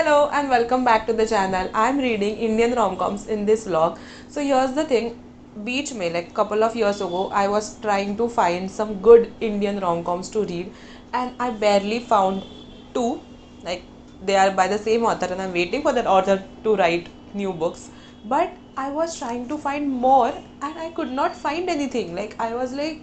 Hello and welcome back to the channel. I'm reading Indian rom-coms in this vlog. So here's the thing, beach mein like couple of years ago I was trying to find some good Indian rom-coms to read and I barely found two. Like they are by the same author and I'm waiting for that author to write new books. But I was trying to find more and I could not find anything. Like I was like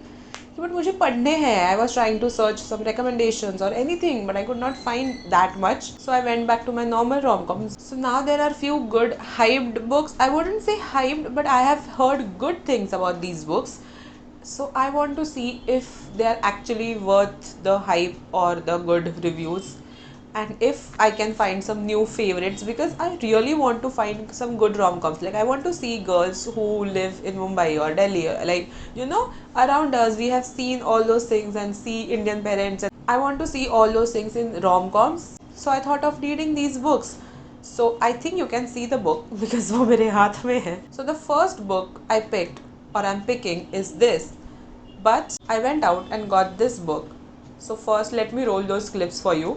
but मुझे पढ़ने हैं. I was trying to search some recommendations or anything, but I could not find that much. So I went back to my normal rom-coms. So now there are few good hyped books. I wouldn't say hyped, but I have heard good things about these books. So I want to see if they are actually worth the hype or the good reviews, and if I can find some new favorites, because I really want to find some good rom-coms. Like I want to see girls who live in Mumbai or Delhi, like around us we have seen all those things and see Indian parents, and I want to see all those things in rom-coms. So I thought of reading these books. So I think you can see the book because वो मेरे हाथ में है. So the first book I picked or I'm picking is this, but I went out and got this book. So first let me roll those clips for you.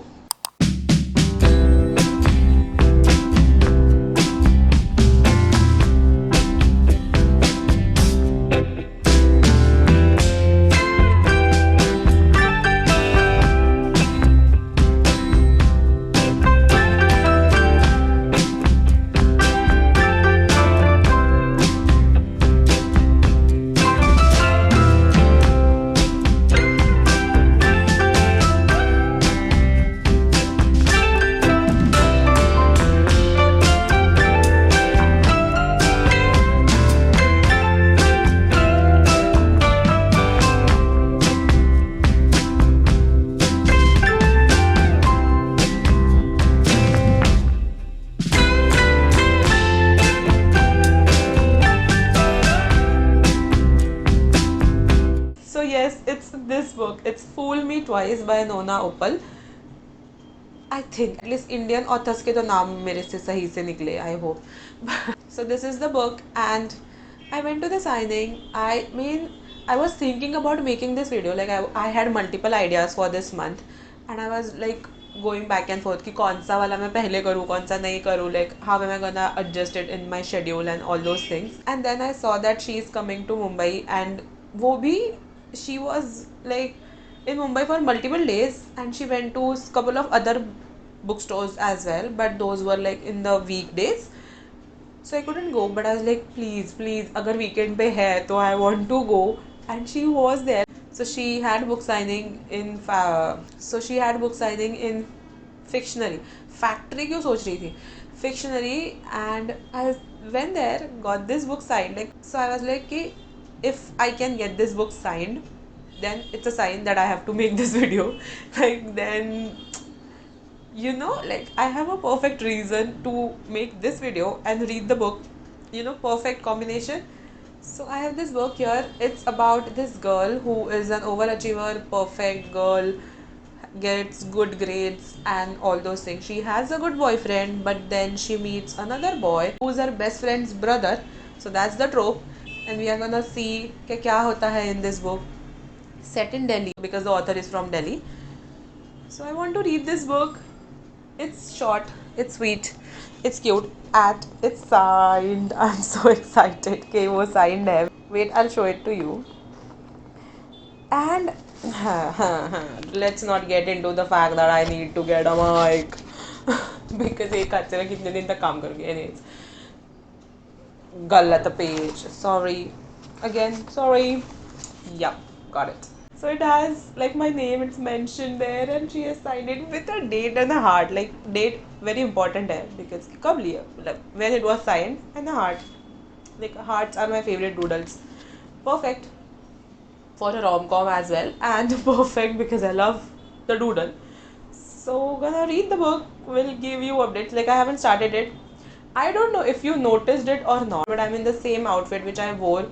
So yes, it's this book. It's Fool Me Twice by Nona Uppal. I think at least Indian authors के तो नाम मेरे से सही से निकले. I hope. So this is the book, and I went to the signing. I mean, I was thinking about making this video. Like I had multiple ideas for this month, and I was like going back and forth कि कौन सा वाला मैं पहले करूँ, कौन सा नहीं करूँ. Like how am I gonna adjust it in my schedule and all those things. And then I saw that she is coming to Mumbai, and वो भी she was like in Mumbai for multiple days, and she went to a couple of other bookstores as well, but those were like in the weekdays. So I couldn't go, but I was like, please, अगर weekend पे है तो I want to go, and she was there. So she had book signing in Fictionary. Factory क्यों सोच रही थी? Fictionary, and I went there, got this book signed. Like so, I was like कि if I can get this book signed, then it's a sign that I have to make this video. Like then like I have a perfect reason to make this video and read the book. Perfect combination. So I have this book here. It's about this girl who is an overachiever, perfect girl, gets good grades and all those things. She has a good boyfriend, but then she meets another boy who's her best friend's brother. So that's the trope, and we are gonna see कि क्या होता है in this book. Set in Delhi because the author is from Delhi. So I want to read this book. It's short, it's sweet, it's cute, and it's signed. I'm so excited कि वो signed है. Wait, I'll show it to you. And let's not get into the fact that I need to get a mic because एक हाथ से मैं कितने दिन तक काम करूँगी. Anyways, गलत page. Sorry. Again, sorry. Yep, got it. So it has like my name, it's mentioned there, and she has signed it with a date and a heart. Like date very important है because कब लिया, like when it was signed, and a heart. Like hearts are my favorite doodles. Perfect for a rom-com as well, and perfect because I love the doodle. So gonna read the book, will give you updates. Like I haven't started it. I don't know if you noticed it or not, but I'm in the same outfit which I wore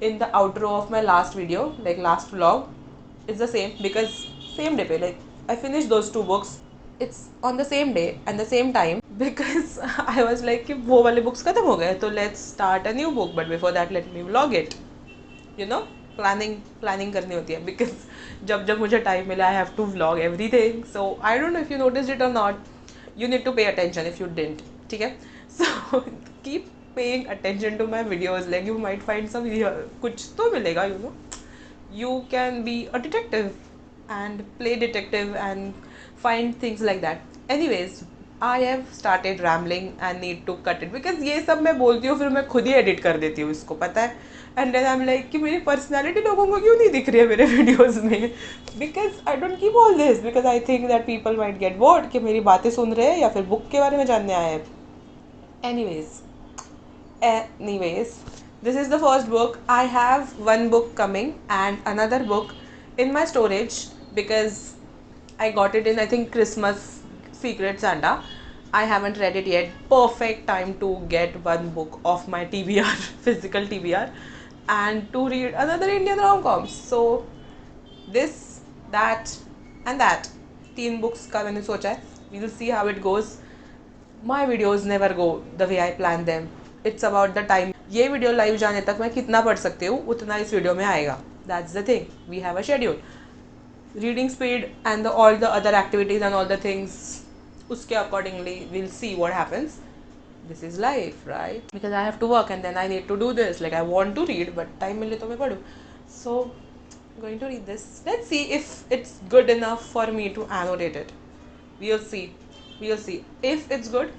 in the outro of my last video, like last vlog. It's the same because same day pe, like I finished those two books. It's on the same day and the same time because I was like कि वो वाले books खत्म हो गए तो let's start a new book, but before that let me vlog it. Planning करनी होती है because जब जब मुझे time मिला I have to vlog everything. So I don't know if you noticed it or not, you need to pay attention if you didn't. ठीक है? So keep paying attention to my videos. Like you might find some कुछ तो मिलेगा, you know. You can be a detective and play detective and find things like that. Anyways, I have started rambling and need to cut it because ये सब मैं बोलती हूँ फिर मैं खुद ही एडिट कर देती हूँ इसको, पता है. And then I am like कि मेरी पर्सनैलिटी लोगों को क्यों नहीं दिख रही है मेरे वीडियोज़ में. Because I don't keep all this because I think that people might get bored कि मेरी बातें सुन रहे हैं या फिर बुक के बारे में जानने आए हैं. Anyways Anyways, this is the first book. I have one book coming and another book in my storage because I got it in, I think, Christmas Secret Santa. I haven't read it yet. Perfect time to get one book of my TBR, physical TBR, and to read another Indian rom-coms. So this, that, and that. 3 books का मैंने सोचा है. We will see how it goes. My videos never go the way I plan them. It's about the time. ये video live जाने तक मैं कितना पढ़ सकती हूँ उतना इस वीडियो में आएगा. That's the thing. We have a schedule. Reading speed and all the other activities and all the things, उसके accordingly we'll see what happens. This is life, right? Because I have to work and then I need to do this. Like I want to read but time मिले तो मैं पढूँ. So going to read this. Let's see if it's good enough for me to annotate it. We'll see. We'll see. If it's good,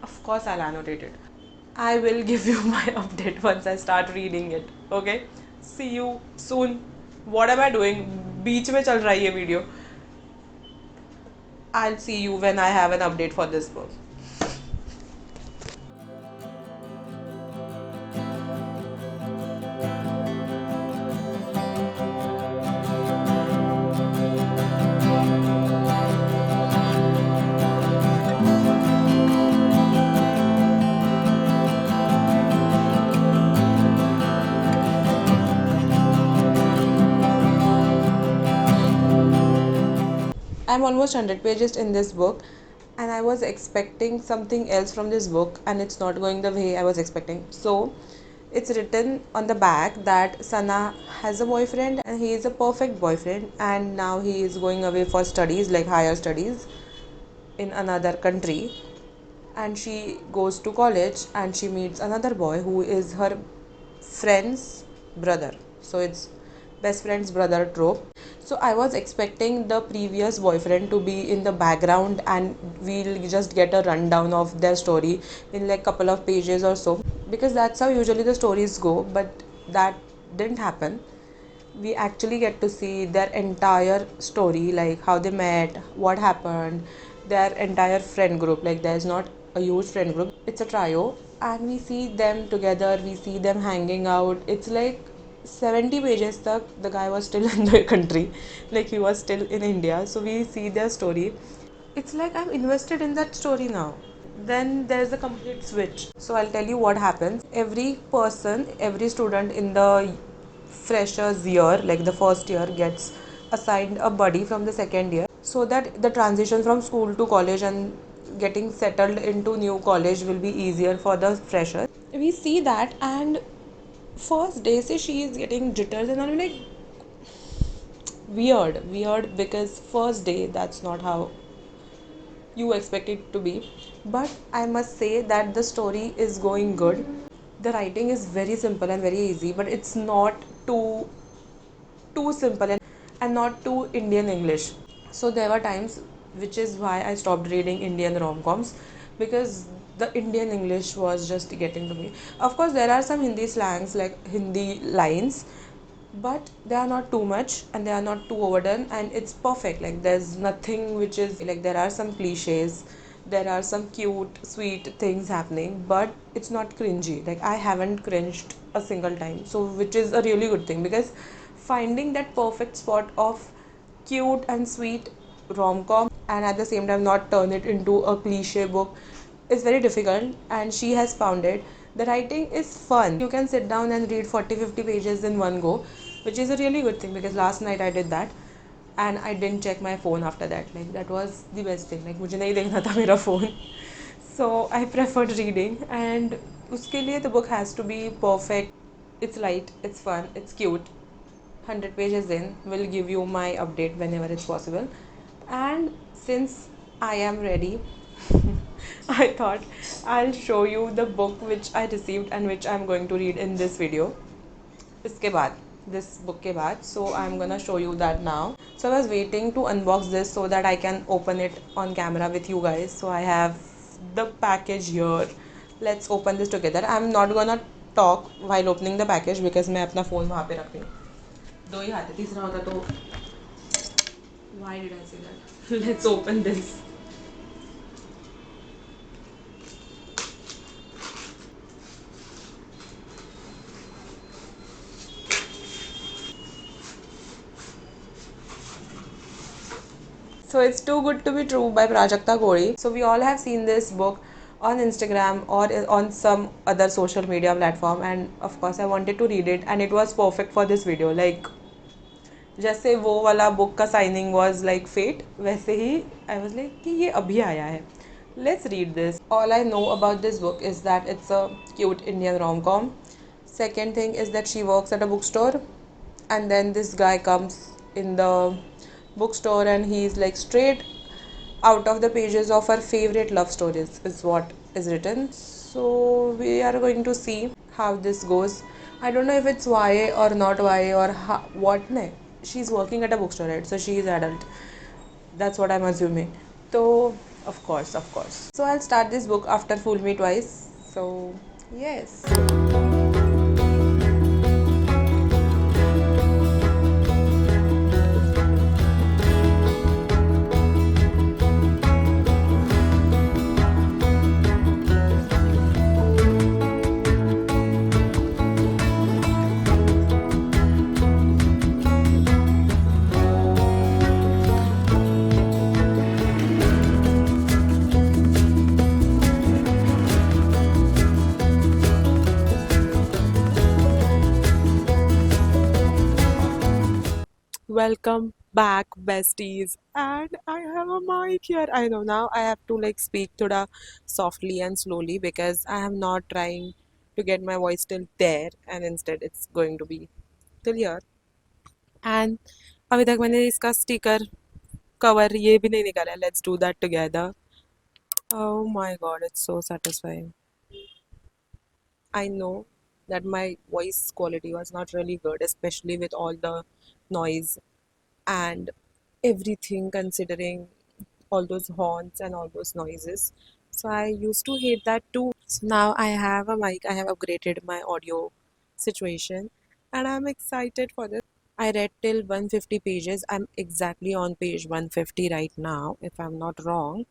of course I'll annotate it. I will give you my update once I start reading it. Okay? See you soon. What am I doing? बीच में चल रहा है ये video. I'll see you when I have an update for this book. I'm almost 100 pages in this book and I was expecting something else from this book and it's not going the way I was expecting. So it's written on the back that Sana has a boyfriend and he is a perfect boyfriend and now he is going away for studies, like higher studies in another country, and she goes to college and she meets another boy who is her friend's brother. So it's best friend's brother trope. So I was expecting the previous boyfriend to be in the background and we'll just get a rundown of their story in like couple of pages or so, because that's how usually the stories go, but that didn't happen. We actually get to see their entire story, like how they met, what happened, their entire friend group. Like there's not a huge friend group, it's a trio, and we see them together, we see them hanging out. It's like 70 pages stuck, the guy was still in the country, like he was still in India. So we see their story. It's like I'm invested in that story now. Then there's a complete switch. So I'll tell you what happens. Every person, every student in the freshers year, like the first year, gets assigned a buddy from the second year, so that the transition from school to college and getting settled into new college will be easier for the freshers. We see that, and first day say she is getting jitters and I'm like, weird, because first day that's not how you expect it to be. But I must say that the story is going good. The writing is very simple and very easy, but it's not too simple and not too Indian English. So there were times, which is why I stopped reading Indian rom-coms, because the Indian English was just getting to me. Of course there are some Hindi slangs, like Hindi lines, but they are not too much and they are not too overdone, and it's perfect. Like there's nothing which is like, there are some cliches, there are some cute sweet things happening, but it's not cringy. Like I haven't cringed a single time, so which is a really good thing, because finding that perfect spot of cute and sweet rom-com and at the same time not turn it into a cliche book is very difficult, and she has found it. The writing is fun. You can sit down and read 40-50 pages in one go, which is a really good thing, because last night I did that and I didn't check my phone after that. Like that was the best thing. Like मुझे नहीं देखना था मेरा phone. So I preferred reading, and उसके लिए the book has to be perfect. It's light, it's fun, it's cute. 100 pages in, will give you my update whenever it's possible. And since I am ready I thought I'll show you the book which I received and which I'm going to read in this video. इसके बाद, this book के बाद, so I'm gonna show you that now. So I was waiting to unbox this so that I can open it on camera with you guys. So I have the package here. Let's open this together. I'm not gonna talk while opening the package because मैं अपना phone वहाँ पे रख रही हूँ. दो ही हाथ है, तीसरा होता तो why did I say that? Let's open this. So it's Too Good to Be True by Prajakta Kori. So we all have seen this book on Instagram or on some other social media platform, and of course I wanted to read it and it was perfect for this video. Like जैसे वो वाला book का signing was like fate, वैसे ही I was like कि ये अभी आया है. Let's read this. All I know about this book is that it's a cute Indian rom com. Second thing is that she works at a bookstore, and then this guy comes in the bookstore and he's like straight out of the pages of her favorite love stories is what is written. So we are going to see how this goes. I don't know if it's YA or not YA or what. No, she's working at a bookstore, right? So she is adult. That's what I'm assuming. So of course. So I'll start this book after Fool Me Twice. So yes. Welcome back, besties. And I have a mic here. I know now I have to like speak thoda softly and slowly because I am not trying to get my voice till there, and instead it's going to be till here. And अभी तक मैंने इसका sticker cover ये भी नहीं निकाला. Let's do that together. Oh my god, it's so satisfying. I know that my voice quality was not really good, especially with all the noise and everything, considering all those horns and all those noises. So I used to hate that too. So now I have a mic, I have upgraded my audio situation, and I'm excited for this. I read till 150 pages. I'm exactly on page 150 right now, if I'm not wrong.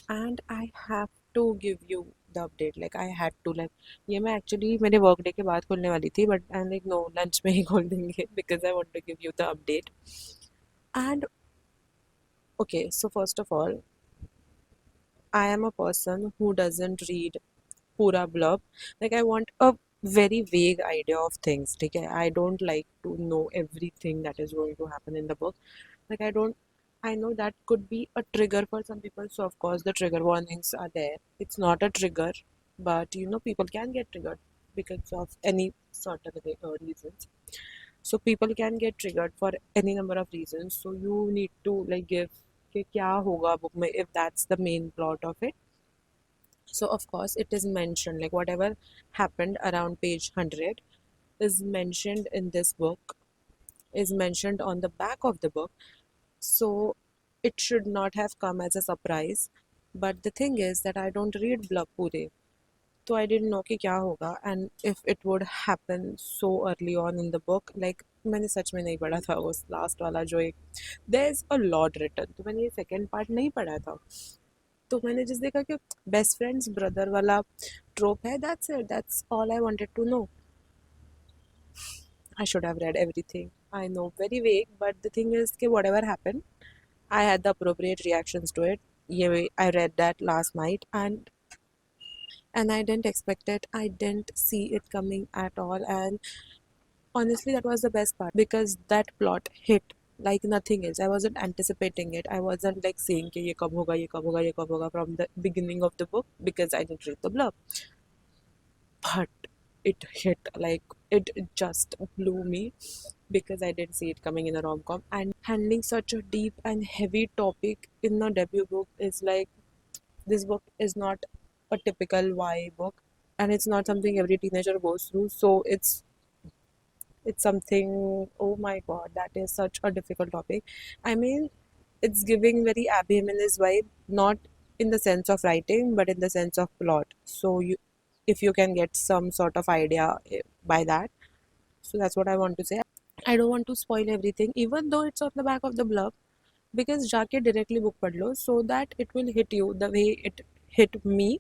And I have to give you the update. Like I had to like ये मैं actually मेरे work day के बाद खोलने वाली थी, but I'm like no, lunch में ही खोल देंगे because I want to give you the update. And okay, so first of all, I am a person who doesn't read pura blurb. Like I want a very vague idea of things. Okay, I don't like to know everything that is going to happen in the book. Like I know that could be a trigger for some people. So of course the trigger warnings are there. It's not a trigger, but you know people can get triggered because of any sort of reasons. So people can get triggered for any number of reasons. So you need to like give कि क्या होगा book में if that's the main plot of it. So of course it is mentioned, like whatever happened around page 100 is mentioned in this book, is mentioned on the back of the book. So it should not have come as a surprise. But the thing is that I don't read blurb पूरे, so I didn't know कि क्या होगा and if it would happen so early on in the book. Like मैंने सच में नहीं पढ़ा था उस लास्ट वाला जो एक there's a lot written, तो मैंने ये सेकेंड पार्ट नहीं पढ़ा था. तो मैंने जिस देखा कि बेस्ट फ्रेंड्स ब्रदर वाला ट्रोप है, that's it, that's all I wanted to know. I should have read everything. I know, very vague, but the thing is कि whatever happened, I had the appropriate reactions to it. Yeah, I read that last night and I didn't expect it. I didn't see it coming at all, and honestly that was the best part because that plot hit like nothing else. I wasn't anticipating it. I wasn't like saying कि ये कब होगा, ये कब होगा, ये कब होगा from the beginning of the book because I didn't read the blurb. But it hit, like it just blew me because I didn't see it coming in a rom-com. And handling such a deep and heavy topic in a debut book is like This book is not a typical YA book, and it's not something every teenager goes through. So it's something, oh my god, that is such a difficult topic. I mean, it's giving very Abby Jimenez vibe, not in the sense of writing, but in the sense of plot. So you, if you can get some sort of idea by that, so that's what I want to say. I don't want to spoil everything, even though it's on the back of the blurb, because जाके directly book पढ़ लो, so that it will hit you the way it hit me.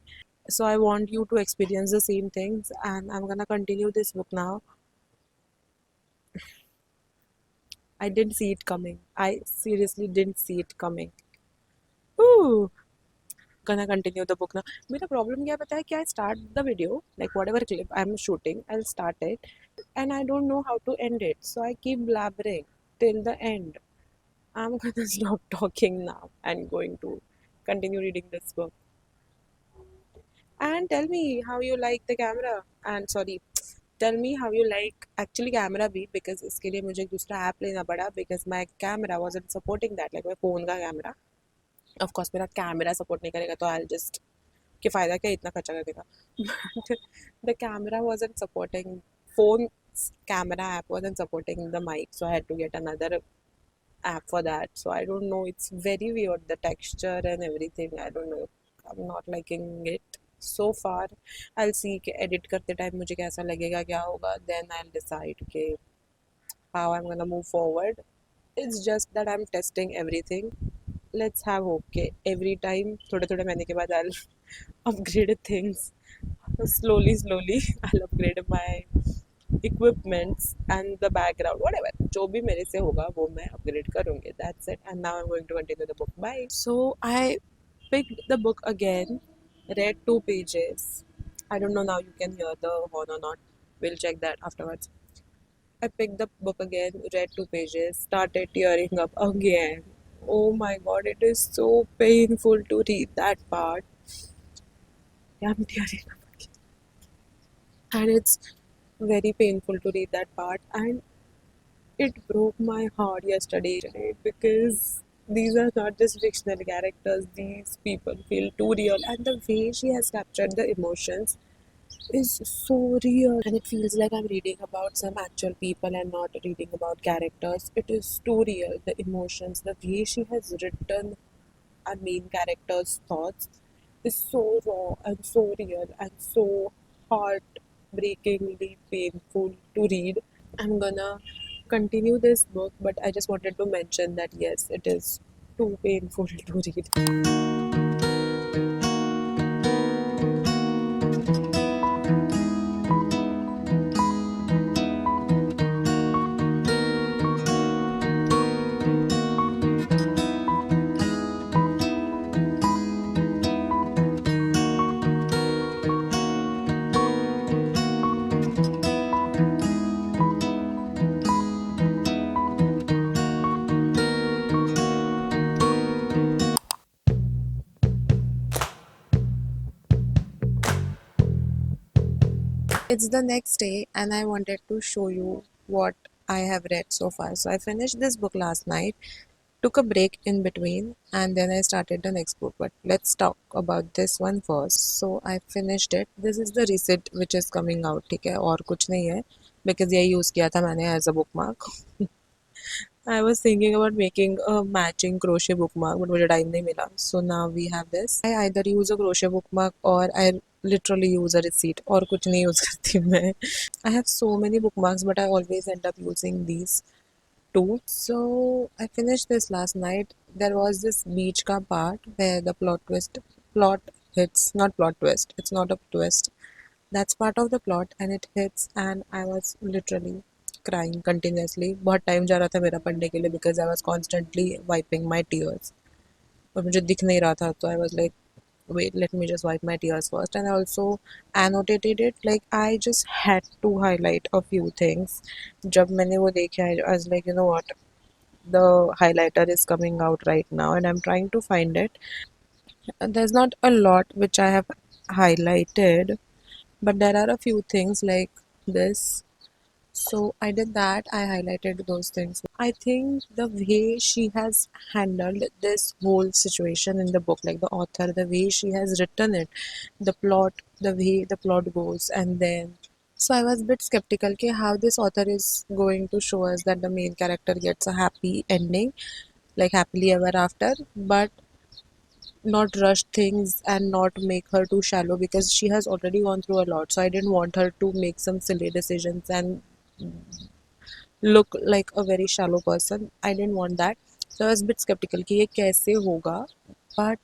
So I want you to experience the same things, and I'm gonna continue this book now. I didn't see it coming. I seriously didn't see it coming. Ooh, gonna continue the book now. मेरा problem क्या पता है कि I start the video, like whatever clip I'm shooting, I'll start it, and I don't know how to end it. So I keep blabbering till the end. I'm gonna stop talking now and going to continue reading this book. And tell me how you like the camera. And sorry, tell me how you like actually camera भी, because इसके लिए मुझे एक दूसरा app लेना पड़ा, because my camera wasn't supporting that, like my phone का camera. Of course मेरा कैमरा सपोर्ट नहीं करेगा तो I'll just, कि फ़ायदा क्या इतना खर्चा करने का. But the camera wasn't supporting, phone's camera app wasn't supporting the mic, so I had to get another app for that. So I don't know, it's very weird, the texture and everything. I don't know, I'm not liking it so far. I'll see कि edit करते time मुझे कैसा लगेगा, क्या होगा, then I'll decide कि how I'm gonna move forward. It's just that I'm testing everything. Let's have hope कि every time थोड़े थोड़े महीने के बाद I'll upgrade things. Slowly I'll upgrade my equipments and the background, whatever जो भी मेरे से होगा वो मैं upgrade करूँगी. That's it. And now I'm going to continue the book. Bye. So I picked the book again, read 2 pages. I don't know now you can hear the horn or not. We'll check that afterwards. I picked the book again, read 2 pages, started tearing up again. Oh my god, it is so painful to read that part. Yeah, I'm tearing up again. And it's very painful to read that part. And it broke my heart yesterday because these are not just fictional characters, these people feel too real, and the way she has captured the emotions is so real, and it feels like I'm reading about some actual people and not reading about characters. It is too real. The emotions, the way she has written our main character's thoughts is so raw and so real and so heartbreakingly painful to read. I'm gonna continue this book, but I just wanted to mention that yes, it is too painful to read. It's the next day, and I wanted to show you what I have read so far. So, I finished this book last night, took a break in between, and then I started the next book. But let's talk about this one first. So, I finished it. This is the receipt which is coming out, ठीक है, और कुछ नहीं है, because यही use किया था मैंने as a bookmark. I was thinking about making a matching crochet bookmark, but मुझे time नहीं मिला. So now we have this. I either use a crochet bookmark or I literally use a receipt, और कुछ नहीं use करती मैं. I have so many bookmarks, but I always end up using these two. So I finished this last night. There was this beach ka part where the plot hits, not plot twist. It's not a twist. That's part of the plot, and it hits, and I was literally crying continuously. बहुत time जा रहा था मेरा पढ़ने के लिए because I was constantly wiping my tears. और मुझे दिख नहीं रहा था, तो I was like, wait, let me just wipe my tears first. And I also annotated it, like I just had to highlight a few things. जब मैंने वो देखा, I was like, you know what, the highlighter is coming out right now, and I'm trying to find it. There's not a lot which I have highlighted, but there are a few things like this. So I did that. I highlighted those things. I think the way she has handled this whole situation in the book, like the author, the way she has written it, the plot, the way the plot goes, and then. So I was a bit skeptical कि how this author is going to show us that the main character gets a happy ending, like happily ever after, but not rush things and not make her too shallow because she has already gone through a lot. So I didn't want her to make some silly decisions and look like a very shallow person. I didn't want that. So I was a bit skeptical कि ये कैसे होगा, but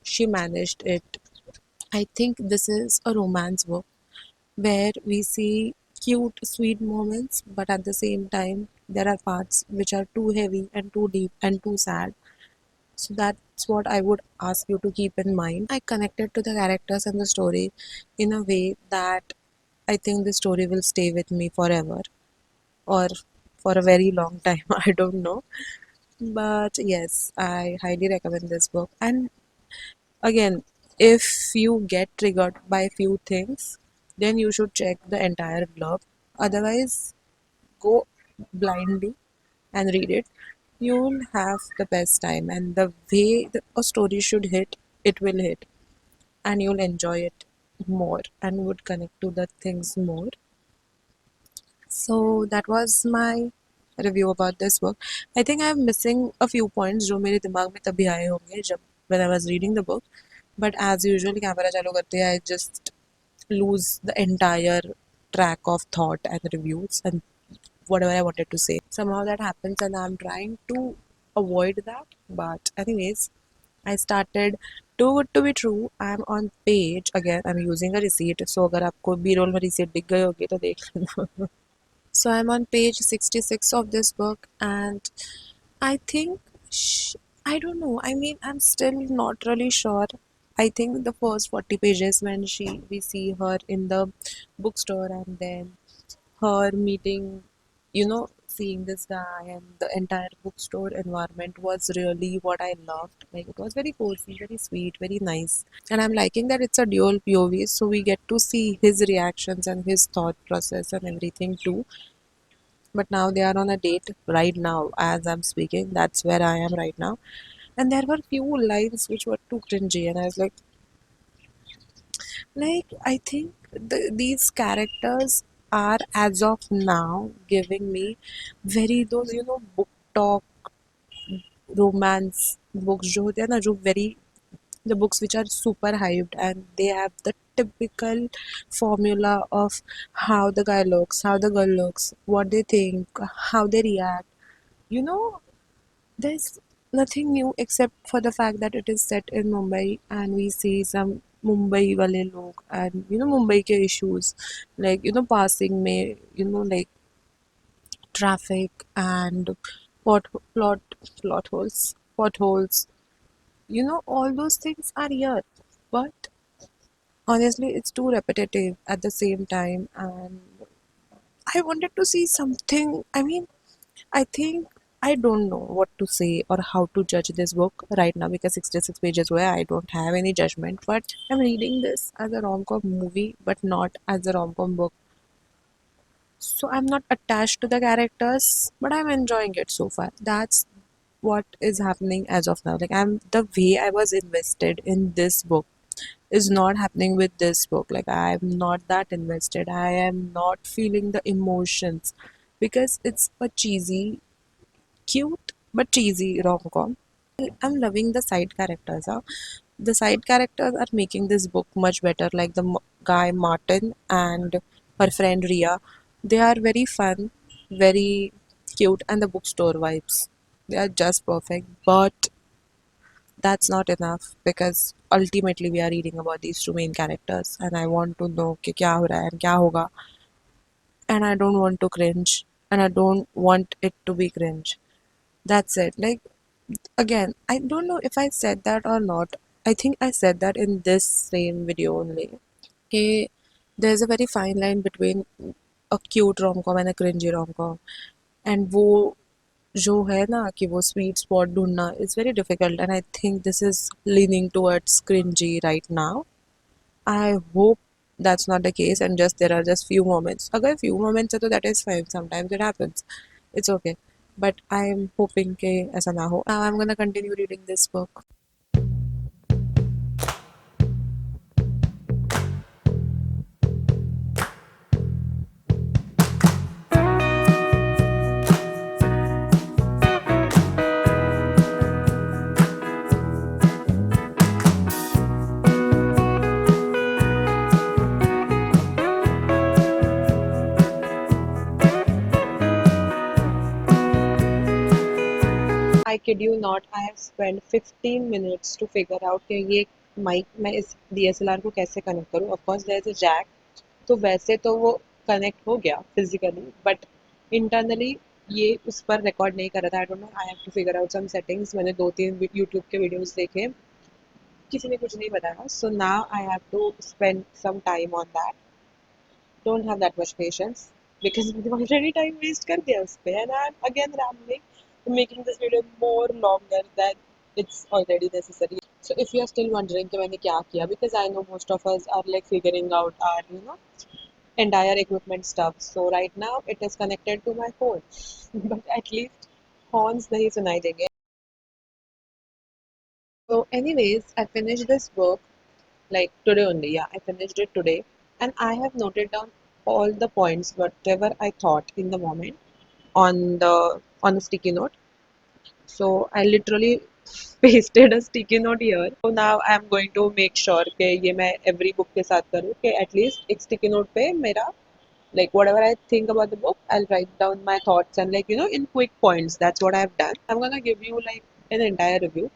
she managed it. I think this is a romance book where we see cute, sweet moments, but at the same time, there are parts which are too heavy and too deep and too sad. So that's what I would ask you to keep in mind. I connected to the characters and the story in a way that I think the story will stay with me forever or for a very long time. I don't know. But yes, I highly recommend this book. And again, if you get triggered by few things, then you should check the entire blurb. Otherwise, go blindly and read it. You'll have the best time, and the way a story should hit, it will hit, and you'll enjoy it more and would connect to the things more. So that was my review about this book. I think I'm missing a few points जो मेरे दिमाग में तभी आए होंगे जब when I was reading the book. But as usual, camera चालू करते हैं, I just lose the entire track of thought and reviews and whatever I wanted to say. Somehow that happens, and I'm trying to avoid that. But anyways, I started Too Good to Be True. I'm on page again. I'm using a receipt. So अगर आपको B role में receipt दिख गई होगी तो देख लेना. So I'm on page 66 of this book, and I think I don't know. I mean, I'm still not really sure. I think the first 40 pages when she we see her in the bookstore, and then her meeting, seeing this guy and the entire bookstore environment was really what I loved. Like it was very cozy, very sweet, very nice. And I'm liking that it's a dual POV, so we get to see his reactions and his thought process and everything too. But now they are on a date right now as I'm speaking. That's where I am right now. And there were few lines which were too cringy, and I was like I think these characters are as of now giving me very those book talk romance books जो होते हैं ना जो very the books which are super hyped and they have the typical formula of how the guy looks, how the girl looks, what they think, how they react. You know, there's nothing new except for the fact that it is set in Mumbai and we see some Mumbai wale log and Mumbai ke issues like passing may like traffic and pot plot plot holes potholes, all those things are here, but honestly it's too repetitive at the same time, and I wanted to see something. I mean, I think I don't know what to say or how to judge this book right now because 66 pages where I don't have any judgment, but I'm reading this as a rom-com movie but not as a rom-com book. So I'm not attached to the characters, but I'm enjoying it so far. That's what is happening as of now. Like I'm the way I was invested in this book is not happening with this book. Like I'm not that invested. I am not feeling the emotions because it's a cheesy, cute but cheesy rom-com. I'm loving the side characters. Huh? The side characters are making this book much better. Like the guy Martin and her friend Ria. They are very fun, very cute, and the bookstore vibes. They are just perfect. But that's not enough because ultimately we are reading about these two main characters, and I want to know कि क्या हो रहा है and क्या होगा, and I don't want to cringe, and I don't want it to be cringe. That's it. Like again, I don't know if I said that or not. I think I said that in this same video only. Okay, there's a very fine line between a cute rom-com and a cringy rom-com, and वो जो है ना कि वो sweet spot ढूंढना is very difficult, and I think this is leaning towards cringy right now. I hope that's not the case, and just there are just few moments. अगर few moments है तो that is fine. Sometimes it happens. It's okay. But I'm hoping कि ऐसा ना हो. Now I'm gonna continue reading this book. I kid you not, I have spent 15 minutes to figure out कि ये mic मैं इस DSLR को कैसे कनेक्ट करूँ. Of course there is a jack, तो वैसे तो वो कनेक्ट हो गया फिजिकली, बट इंटरनली ये उस पर रिकॉर्ड नहीं कर रहा था. I don't know, I have to figure out some settings. मैंने 2-3 यूट्यूब के वीडियोस देखे, किसी ने कुछ नहीं बताया. So now I have to spend some time on that. Don't have that much patience because मैंने ऑलरेडी टाइम वेस्ट कर दिया उस पर, and I am again rambling, making this video more longer than it's already necessary. So if you are still wondering कि मैंने क्या किया, because I know most of us are like figuring out our, entire equipment stuff. So right now it is connected to my phone. But at least horns nahi sunai denge. So anyways, I finished this book like today only. Yeah, I finished it today, and I have noted down all the points, whatever I thought in the moment, on a sticky note. So I literally pasted a sticky note here. So now I am going to make sure कि ये मैं every book के साथ करूँ कि at least एक sticky note पे मेरा, like whatever I think about the book, I'll write down my thoughts and, like, in quick points. That's what I've done. I'm gonna give you like an entire review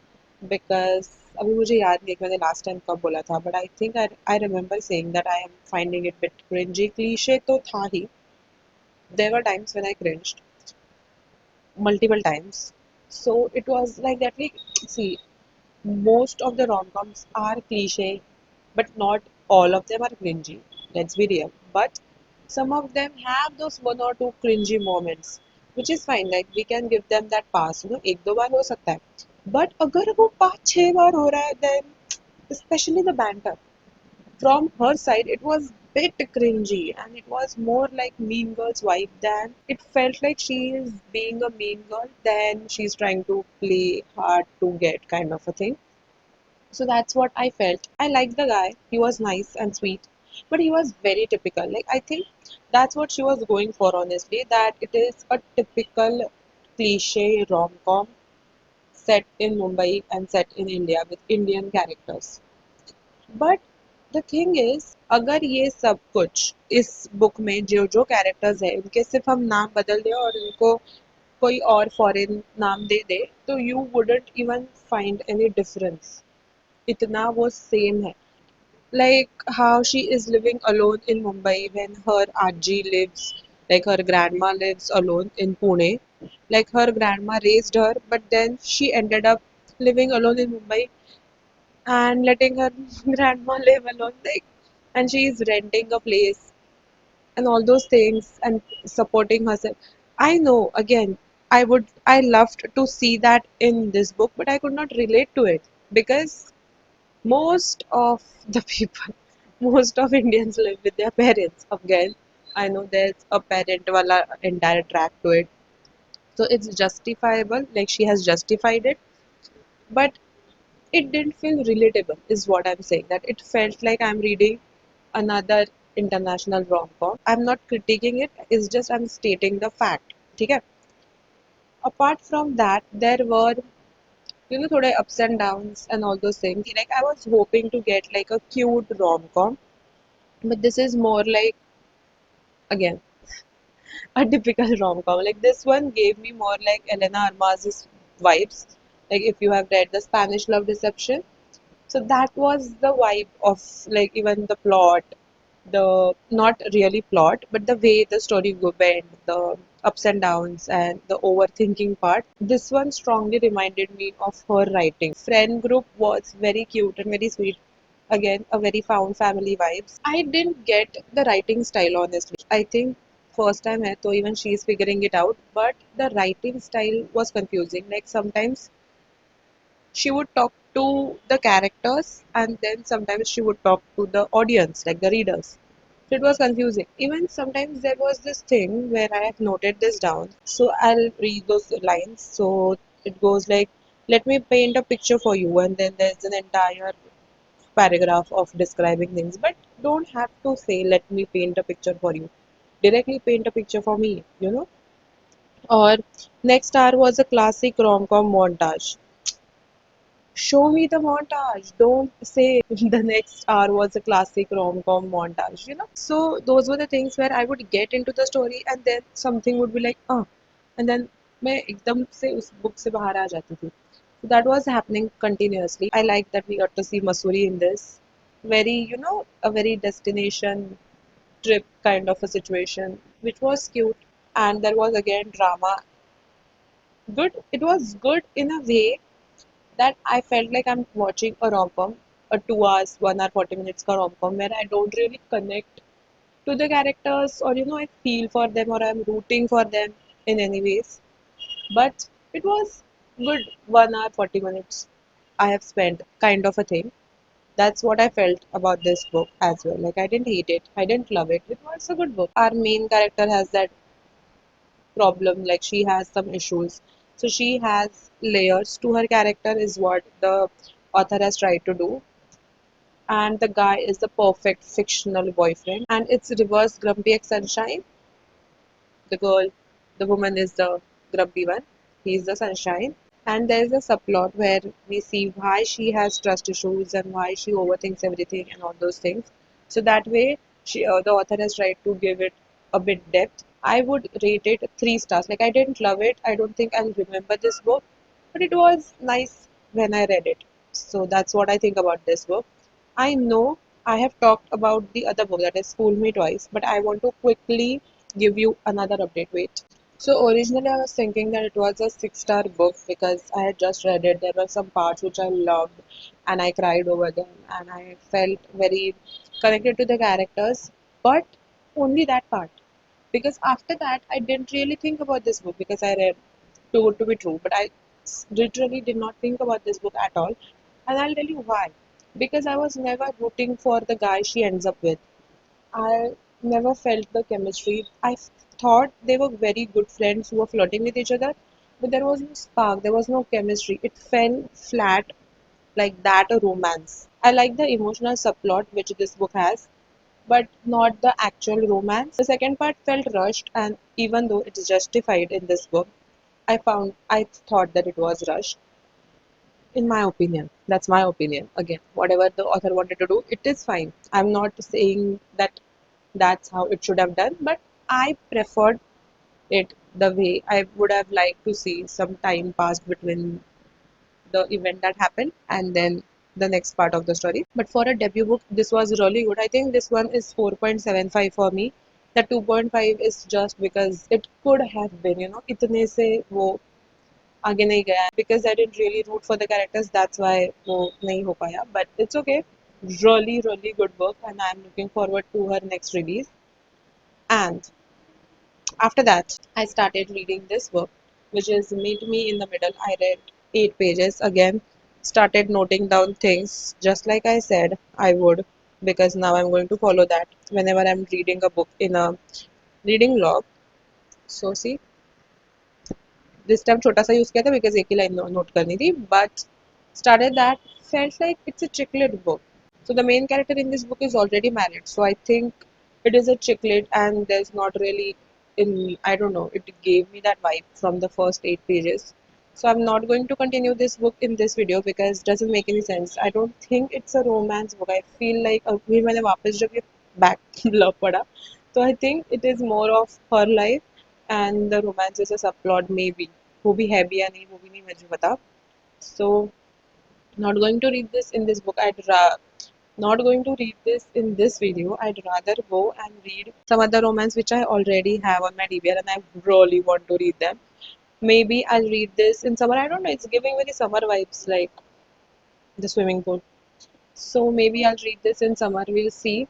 because अभी मुझे याद नहीं कि मैंने last time कब बोला था, but I think I remember saying that I am finding it bit cringy. Cliche तो था ही. There were times when I cringed multiple times. So it was like that. Like, see, most of the rom-coms are cliche, but not all of them are cringy. Let's be real. But some of them have those one or two cringy moments, which is fine. Like we can give them that pass. एक दो बार हो सकता है. But अगर वो 5-6 बार हो रहा है, then especially the banter from her side, it was bit cringy, and it was more like Mean Girls vibe than it felt like she is being a mean girl, then she's trying to play hard to get kind of a thing. So that's what I felt. I liked the guy. He was nice and sweet, but he was very typical. Like I think that's what she was going for, honestly. That it is a typical cliche rom-com set in Mumbai and set in India with Indian characters. But the thing is, अगर ये सब कुछ इस book में जो जो characters है उनके सिर्फ हम नाम बदल दें और उनको कोई और फॉरेन नाम दे दे, तो you wouldn't even find any difference. इतना वो सेम है. Like how she is living alone in Mumbai when her Aji lives, like her grandma lives alone in Pune. Like her grandma raised her, but then she ended up living alone in Mumbai and letting her grandma live alone, like, and she is renting a place and all those things and supporting herself. I know, again, I loved to see that in this book, but I could not relate to it because most of the people, most of Indians live with their parents. Again, I know there's a parent wala entire track to it, so it's justifiable, like she has justified it, but it didn't feel relatable is what I'm saying. That it felt like I'm reading another international rom-com. I'm not critiquing it, it's just I'm stating the fact. ठीक है. Apart from that, there were, थोड़े ups and downs and all those things. Like I was hoping to get like a cute rom-com, but this is more like, again, a typical rom-com. Like this one gave me more like Elena Armaz's vibes. Like if you have read the Spanish Love Deception, so that was the vibe of, like, even the plot, the not really plot, but the way the story went, the ups and downs and the overthinking part. This one strongly reminded me of her writing. Friend group was very cute and very sweet. Again, a very found family vibes. I didn't get the writing style, honestly. I think first time hai, so even she is figuring it out, but the writing style was confusing. Like sometimes she would talk to the characters, and then sometimes she would talk to the audience, like the readers. So it was confusing. Even sometimes there was this thing where I have noted this down. So I'll read those lines. So it goes like, let me paint a picture for you, and then there's an entire paragraph of describing things. But don't have to say, let me paint a picture for you. Directly paint a picture for me, you know? Or next hour was a classic rom-com montage. Show me the montage. Don't say the next hour was a classic rom-com montage, you know? So those were the things where I would get into the story and then something would be like, and then मैं एकदम से उस book से बाहर आ जाती थी. So that was happening continuously. I like that we got to see Masuri in this. Very, you know, a very destination trip kind of a situation, which was cute. And there was again drama. Good. It was good in a way that I felt like I'm watching a rom-com, a 2 hours, 1 hour, 40 minutes ka rom-com where I don't really connect to the characters or I feel for them or I'm rooting for them in any ways. But it was good 1 hour, 40 minutes I have spent kind of a thing. That's what I felt about this book as well. Like I didn't hate it, I didn't love it. It was a good book. Our main character has that problem, like she has some issues. So she has layers to her character, is what the author has tried to do. And the guy is the perfect fictional boyfriend, and it's reverse Grumpy X Sunshine. The girl, the woman is the grumpy one, he's the sunshine. And there's a subplot where we see why she has trust issues and why she overthinks everything and all those things. So that way, the author has tried to give it a bit depth. I would rate it 3 stars. Like I didn't love it. I don't think I'll remember this book, but it was nice when I read it. So that's what I think about this book. I know I have talked about the other book, that is Fool Me Twice, but I want to quickly give you another update. Wait. So originally I was thinking that it was a 6-star book because I had just read it. There were some parts which I loved and I cried over them and I felt very connected to the characters, but only that part. Because after that I didn't really think about this book because I read Too Good to Be True, but I literally did not think about this book at all. And I'll tell you why. Because I was never rooting for the guy she ends up with. I never felt the chemistry. I thought they were very good friends who were flirting with each other, but there was no spark, there was no chemistry. It fell flat like that a romance. I like the emotional subplot which this book has, but not the actual romance. The second part felt rushed, and even though it is justified in this book, I thought that it was rushed. In my opinion, that's my opinion. Again, whatever the author wanted to do, it is fine. I'm not saying that that's how it should have done, but I preferred it the way I would have liked to see some time passed between the event that happened and then the next part of the story. But for a debut book, this was really good. I think this one is 4.75 for me. The 2.5 is just because it could have been, इतने से वो आगे नहीं गया because I didn't really root for the characters. That's why वो नहीं हो पाया. But it's okay. Really, really good book, and I'm looking forward to her next release. And after that, I started reading this book, which is Meet Me in the Middle. I read 8 pages again, started noting down things just like I said I would, because now I'm going to follow that whenever I'm reading a book in a reading log. So, see, this time छोटा सा use किया था because एक ही line note करनी थी, but started that, felt like it's a chicklit book. So the main character in this book is already married, so I think it is a chicklit, and there's not really in, I don't know, it gave me that vibe from the first 8 pages. So I'm not going to continue this book in this video because it doesn't make any sense. I don't think it's a romance book. I feel like अभी मैंने वापस जब ये back love पढ़ा, so I think it is more of her life and the romance is a subplot maybe. वो भी है भी या नहीं वो भी नहीं मुझे पता. So not going to read this in this book. Not going to read this in this video. I'd rather go and read some other romance which I already have on my DBR and I really want to read them. Maybe I'll read this in summer. I don't know. It's giving very summer vibes like the swimming pool. So maybe I'll read this in summer. We'll see.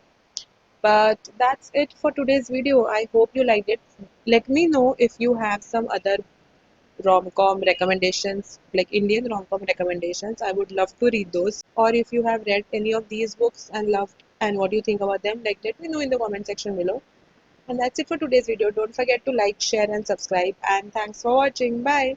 But that's it for today's video. I hope you liked it. Let me know if you have some other rom-com recommendations, like Indian rom-com recommendations. I would love to read those. Or if you have read any of these books and loved and what do you think about them, like let me know in the comment section below. And that's it for today's video. Don't forget to like, share and subscribe. And thanks for watching. Bye.